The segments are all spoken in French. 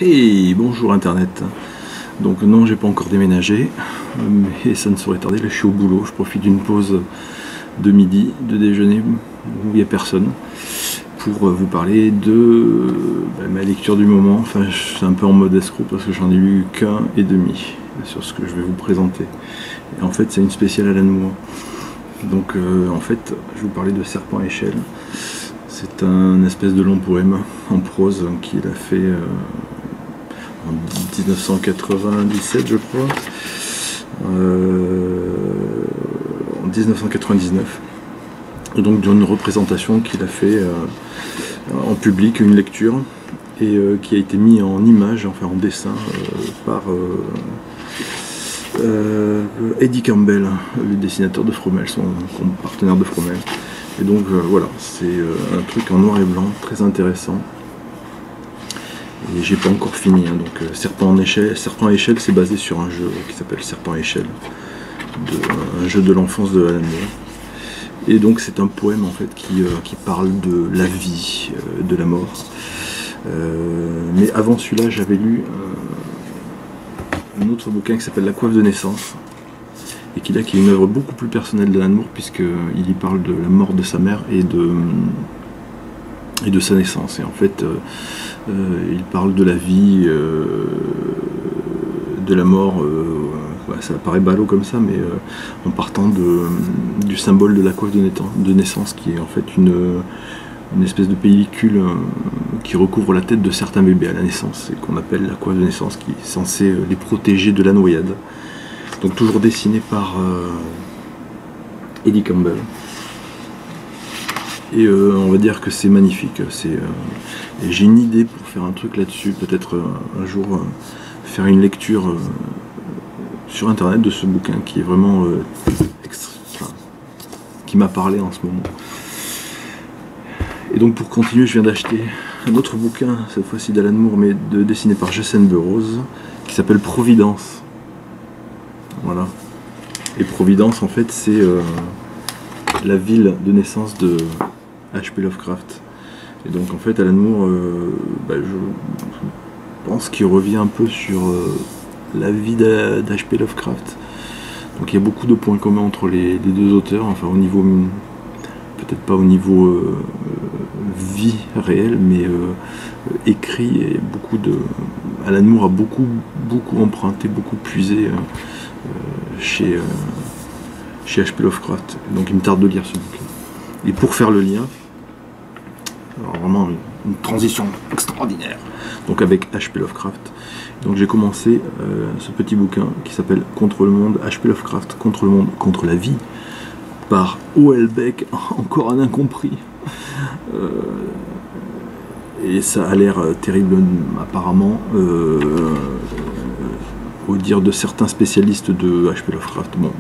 Hey, bonjour Internet. Donc non, j'ai pas encore déménagé, mais ça ne saurait tarder. Là, je suis au boulot. Je profite d'une pause de midi, de déjeuner, où il n'y a personne, pour vous parler de ma lecture du moment. Enfin, je suis un peu en mode escroc parce que j'en ai lu qu'un et demi sur ce que je vais vous présenter. Et en fait, c'est une spéciale Alan Moore. Donc, en fait, je vais vous parler de Serpent à échelle. C'est un espèce de long poème en prose qu'il a fait en 1997, je crois, en 1999, et donc d'une représentation qu'il a fait en public, une lecture, et qui a été mis en image, enfin en dessin, par Eddie Campbell, le dessinateur de Fromel, son partenaire de Fromel. Et donc voilà, c'est un truc en noir et blanc, très intéressant. Et j'ai pas encore fini, hein, donc Serpent à échelle, c'est basé sur un jeu qui s'appelle Serpent à échelle, un jeu de l'enfance de Alan Moore. Et donc c'est un poème en fait qui parle de la vie, de la mort. Mais avant celui-là, j'avais lu un autre bouquin qui s'appelle La coiffe de naissance, et qui est une œuvre beaucoup plus personnelle d'Alan Moore, puisqu'il y parle de la mort de sa mère et de sa naissance. Et en fait, il parle de la vie, de la mort, ça paraît ballot comme ça, mais en partant du symbole de la coiffe de naissance, qui est en fait une espèce de pellicule qui recouvre la tête de certains bébés à la naissance, et qu'on appelle la coiffe de naissance, qui est censée les protéger de la noyade. Donc toujours dessiné par Eddie Campbell. Et on va dire que c'est magnifique. Et j'ai une idée pour faire un truc là-dessus, peut-être un jour faire une lecture sur internet de ce bouquin qui est vraiment qui m'a parlé en ce moment. Et donc pour continuer, je viens d'acheter un autre bouquin, cette fois-ci d'Alan Moore, mais dessiné par Jason Burroughs, qui s'appelle Providence. Voilà. Et Providence, en fait, c'est la ville de naissance de H.P. Lovecraft. Et donc en fait Alan Moore, je pense qu'il revient un peu sur la vie d'H.P. Lovecraft. Donc il y a beaucoup de points communs entre les deux auteurs, enfin au niveau, peut-être pas au niveau vie réelle, mais écrit, et Alan Moore a beaucoup emprunté, beaucoup puisé chez H.P. Lovecraft. Donc il me tarde de lire ce bouquin. Et pour faire le lien, alors vraiment une transition extraordinaire, donc avec H.P. Lovecraft. Donc j'ai commencé ce petit bouquin qui s'appelle Contre le monde, H.P. Lovecraft, contre le monde, contre la vie, par Houellebecq, encore un incompris. Et ça a l'air terrible apparemment, au dire de certains spécialistes de H.P. Lovecraft. Bon,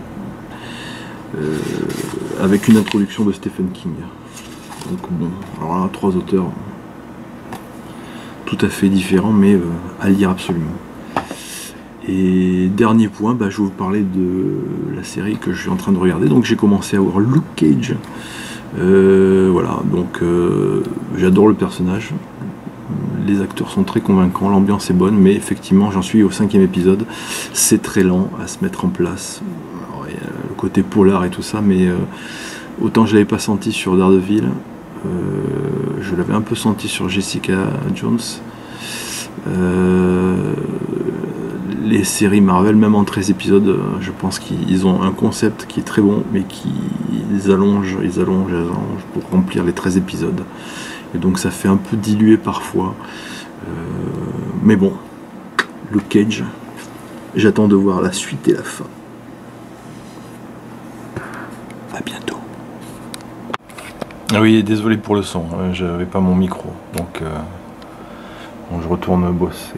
avec une introduction de Stephen King. Donc bon, alors là, 3 auteurs tout à fait différents, mais à lire absolument. Et dernier point, je vais vous parler de la série que je suis en train de regarder. Donc j'ai commencé à voir Luke Cage. Voilà, donc j'adore le personnage. Les acteurs sont très convaincants, l'ambiance est bonne, mais effectivement j'en suis au 5e épisode. C'est très lent à se mettre en place. Alors, il y a le côté polar et tout ça, mais autant je l'avais pas senti sur Daredevil, je l'avais un peu senti sur Jessica Jones. Les séries Marvel, même en 13 épisodes, je pense qu'ils ont un concept qui est très bon, mais qu'ils allongent pour remplir les 13 épisodes. Et donc ça fait un peu dilué parfois. Mais bon, le Cage, j'attends de voir la suite et la fin. À bientôt. Ah oui, désolé pour le son, j'avais pas mon micro, donc je retourne bosser.